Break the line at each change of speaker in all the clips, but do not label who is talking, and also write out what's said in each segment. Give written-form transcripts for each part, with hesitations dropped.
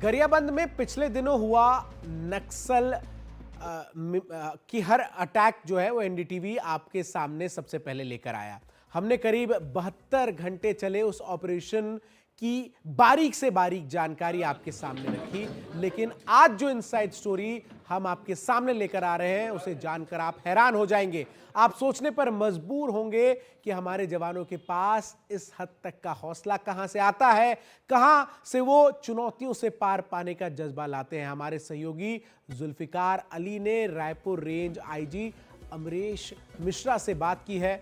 गरियाबंद में पिछले दिनों हुआ नक्सल की हर अटैक जो है वो एनडीटीवी आपके सामने सबसे पहले लेकर आया। हमने करीब 72 घंटे चले उस ऑपरेशन की बारीक से बारीक जानकारी आपके सामने रखी, लेकिन आज जो इनसाइड स्टोरी हम आपके सामने लेकर आ रहे हैं उसे जानकर आप हैरान हो जाएंगे। आप सोचने पर मजबूर होंगे कि हमारे जवानों के पास इस हद तक का हौसला कहां से आता है, कहां से वो चुनौतियों से पार पाने का जज्बा लाते हैं। हमारे सहयोगी जुल्फिकार अली ने रायपुर रेंज आईजी अमरीश मिश्रा से बात की है।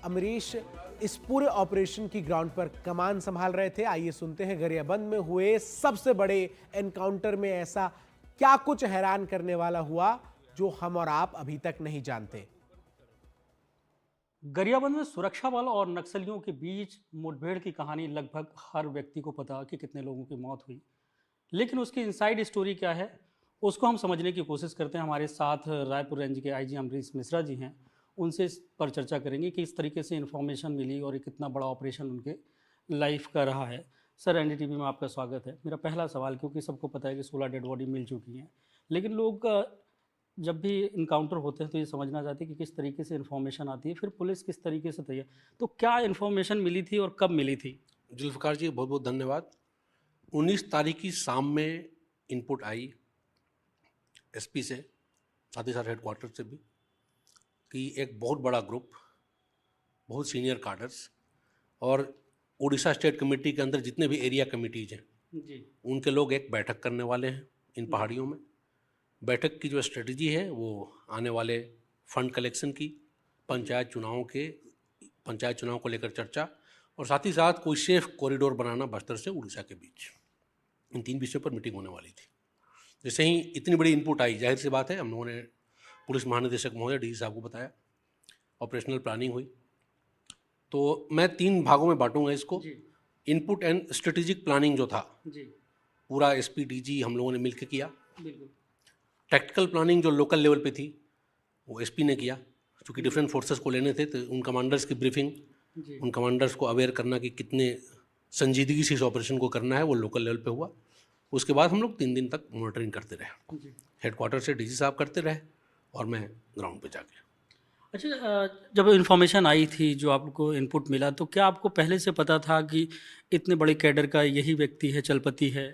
अमरीश इस पूरे ऑपरेशन की ग्राउंड पर कमान संभाल रहे थे। आइए सुनते हैं गरियाबंद में हुए सबसे बड़े एनकाउंटर में ऐसा क्या कुछ हैरान करने वाला हुआ जो हम और आप अभी तक नहीं जानते।
गरियाबंद में सुरक्षा बल और नक्सलियों के बीच मुठभेड़ की कहानी लगभग हर व्यक्ति को पता कि कितने लोगों की मौत हुई, लेकिन उसकी इनसाइड स्टोरी क्या है उसको हम समझने की कोशिश करते हैं। हमारे साथ रायपुर रेंज के आईजी अमरीश मिश्रा जी हैं, उनसे इस पर चर्चा करेंगे कि इस तरीके से इन्फॉर्मेशन मिली और एक कितना बड़ा ऑपरेशन उनके लाइफ का रहा है। सर, एनडीटीवी में आपका स्वागत है। मेरा पहला सवाल, क्योंकि सबको पता है कि 16 डेड बॉडी मिल चुकी हैं, लेकिन लोग जब भी इनकाउंटर होते हैं तो ये समझना चाहते हैं कि किस तरीके से इन्फॉर्मेशन आती है, फिर पुलिस किस तरीके से तैयार, तो क्या इन्फॉर्मेशन मिली थी और कब मिली थी?
जुल्फिकार जी, बहुत बहुत धन्यवाद। 19 तारीख की शाम में इनपुट आई एसपी से, साथ ही साथ हेडक्वार्टर से भी, कि एक बहुत बड़ा ग्रुप, बहुत सीनियर कार्डर्स और उड़ीसा स्टेट कमेटी के अंदर जितने भी एरिया कमेटीज हैं
जी,
उनके लोग एक बैठक करने वाले हैं इन पहाड़ियों में। बैठक की जो स्ट्रेटजी है वो आने वाले फंड कलेक्शन की, पंचायत चुनाव को लेकर चर्चा, और साथ ही साथ कोई सेफ कॉरिडोर बनाना बस्तर से उड़ीसा के बीच। इन 3 विषयों पर मीटिंग होने वाली थी। जैसे ही इतनी बड़ी इनपुट आई, जाहिर सी बात है हम लोगों ने पुलिस महानिदेशक महोदय डीजी साहब को बताया, ऑपरेशनल प्लानिंग हुई। तो मैं 3 भागों में बांटूंगा इसको। इनपुट एंड स्ट्रेटेजिक प्लानिंग जो था
जी,
पूरा एसपी डीजी हम लोगों ने मिलकर किया।
बिल्कुल।
टैक्टिकल प्लानिंग जो लोकल लेवल पे थी वो एसपी ने किया, क्योंकि डिफरेंट फोर्सेस को लेने थे, तो उन कमांडर्स की ब्रीफिंग, उन कमांडर्स को अवेयर करना कि कितने संजीदगी से इस ऑपरेशन को करना है, वो लोकल लेवल पे हुआ। उसके बाद हम लोग 3 दिन तक मॉनिटरिंग करते रहे, हेडक्वार्टर से डीजी साहब करते रहे और मैं ग्राउंड पे जाके।
अच्छा, जब इन्फॉर्मेशन आई थी, जो आपको इनपुट मिला, तो क्या आपको पहले से पता था कि इतने बड़े कैडर का यही व्यक्ति है, चलपति है?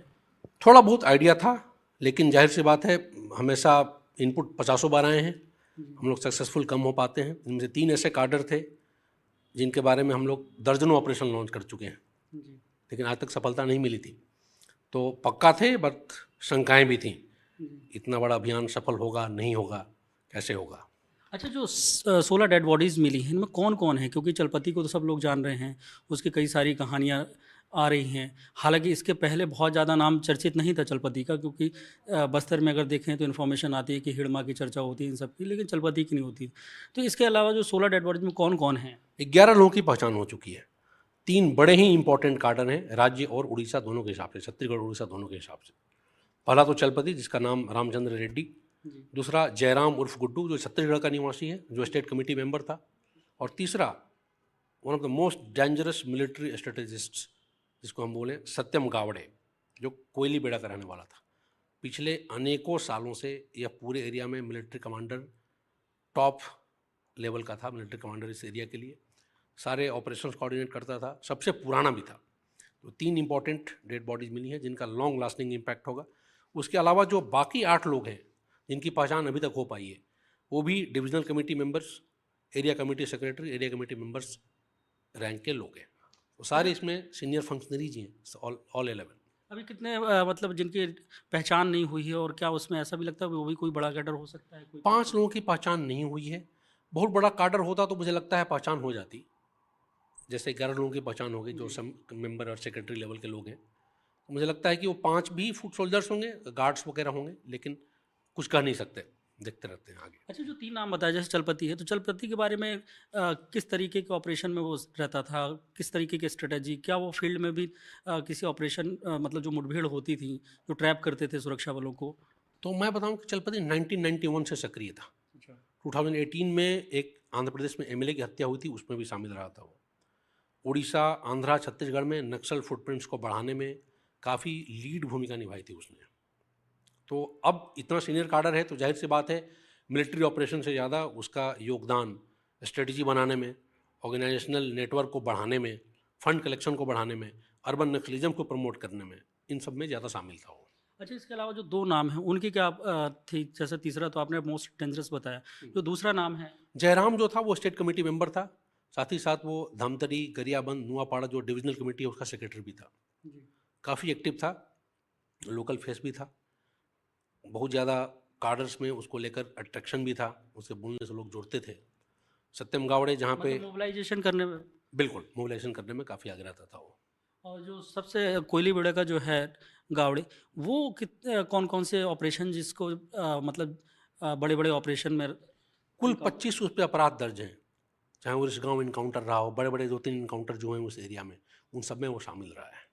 थोड़ा बहुत आइडिया था, लेकिन जाहिर सी बात है हमेशा इनपुट 50 बार आए हैं, हम लोग सक्सेसफुल कम हो पाते हैं। इनमें से 3 ऐसे कार्डर थे जिनके बारे में हम लोग दर्जनों ऑपरेशन लॉन्च कर चुके हैं, लेकिन आज तक सफलता नहीं मिली थी। तो पक्का थे, बट शंकाएं भी थीं, इतना बड़ा अभियान सफल होगा नहीं होगा, कैसे होगा।
अच्छा, जो 16 डेड बॉडीज़ मिली हैं, इनमें कौन कौन है? क्योंकि चलपति को तो सब लोग जान रहे हैं, उसकी कई सारी कहानियाँ आ रही हैं। हालांकि इसके पहले बहुत ज़्यादा नाम चर्चित नहीं था चलपति का, क्योंकि बस्तर में अगर देखें तो इन्फॉर्मेशन आती है कि हिड़मा की चर्चा होती है इन सब की, लेकिन चलपति की नहीं होती। तो इसके अलावा जो 16 डेड बॉडीज़ में कौन कौन हैं?
11 लोगों की पहचान हो चुकी है। 3 बड़े ही इंपॉर्टेंट कार्डर हैं, राज्य और उड़ीसा दोनों के हिसाब से, छत्तीसगढ़ उड़ीसा दोनों के हिसाब से। पहला तो चलपति, जिसका नाम रामचंद्र रेड्डी। दूसरा जयराम उर्फ गुड्डू, जो छत्तीसगढ़ का निवासी है, जो स्टेट कमेटी मेंबर था। और तीसरा, one of the most dangerous military strategist, जिसको हम बोलें, सत्यम गावड़े, जो कोयली बेड़ा का रहने वाला था। पिछले अनेकों सालों से यह पूरे एरिया में मिलिट्री कमांडर, टॉप लेवल का था मिलिट्री कमांडर इस एरिया के लिए। सारे ऑपरेशंस कोऑर्डिनेट करता था, सबसे पुराना भी था। तो 3 इंपॉर्टेंट डेड बॉडीज़ मिली हैं जिनका लॉन्ग लास्टिंग इम्पैक्ट होगा। उसके अलावा जो बाकी 8 लोग हैं जिनकी पहचान अभी तक हो पाई है, वो भी divisional committee members, area committee secretary, area committee members rank के लोग हैं। तो सारे इसमें सीनियर फंक्शनरीज ही हैं, ऑल 11।
अभी कितने मतलब जिनकी पहचान नहीं हुई है, और क्या उसमें ऐसा भी लगता है वो भी कोई बड़ा कैडर हो सकता है? कोई
5 लोगों की पहचान नहीं हुई है। बहुत बड़ा कार्डर होता तो मुझे लगता है पहचान हो जाती। जैसे 11 लोगों की पहचान हो गई जो सब मेंबर और सेक्रेटरी लेवल के लोग हैं। मुझे लगता है कि वो 5 भी फुट सोल्जर्स होंगे, गार्ड्स वगैरह होंगे, लेकिन कुछ कह नहीं सकते, देखते रहते हैं आगे।
अच्छा, जो 3 नाम बताया, जैसे चलपति है, तो चलपति के बारे में किस तरीके के ऑपरेशन में वो रहता था, किस तरीके की स्ट्रेटजी, क्या वो फील्ड में भी किसी ऑपरेशन मतलब जो मुठभेड़ होती थी, जो ट्रैप करते थे सुरक्षा बलों को?
तो मैं बताऊं कि चलपति 1991 से सक्रिय था। 2018 में एक आंध्र प्रदेश में एमएलए की हत्या हुई थी, उसमें भी शामिल रहा था वो। उड़ीसा, आंध्रा, छत्तीसगढ़ में नक्सल फुटप्रिंट्स को बढ़ाने में, काफ़ी लीड भूमिका निभाई थी उसने। तो अब इतना सीनियर काडर है तो जाहिर सी बात है मिलिट्री ऑपरेशन से ज़्यादा उसका योगदान स्ट्रेटजी बनाने में, ऑर्गेनाइजेशनल नेटवर्क को बढ़ाने में, फंड कलेक्शन को बढ़ाने में, अर्बन नक्सलिज्म को प्रमोट करने में, इन सब में ज़्यादा शामिल था वो।
अच्छा, इसके अलावा जो 2 नाम हैं, उनकी क्या थी? जैसे तीसरा तो आपने मोस्ट डेंजरस बताया, जो दूसरा नाम है?
जयराम जो था वो स्टेट कमेटी मेंबर था, साथ ही साथ वो धामतरी, गरियाबंद, नुआपाड़ा जो डिविजनल कमेटी है उसका सेक्रेटरी भी था।
जी।
काफ़ी एक्टिव था, लोकल फेस भी था, बहुत ज़्यादा कार्डर्स में उसको लेकर अट्रैक्शन भी था, उसके बोलने से लोग जुड़ते थे। सत्यम गावड़े जहाँ पे
मतलब मोबिलाइजेशन करने में।
बिल्कुल मोबिलाइजेशन करने में काफ़ी आगे रहता था वो।
और जो सबसे कोयली बेड़े का जो है गावड़े, वो कौन-कौन से ऑपरेशन जिसको मतलब बड़े-बड़े ऑपरेशन में
कुल 25 उस पे अपराध दर्ज हैं, चाहे वो इस गाँव इनकाउंटर रहा हो, बड़े-बड़े 2-3 इनकाउंटर जो हैं उस एरिया में, उन सब में वो शामिल रहा है।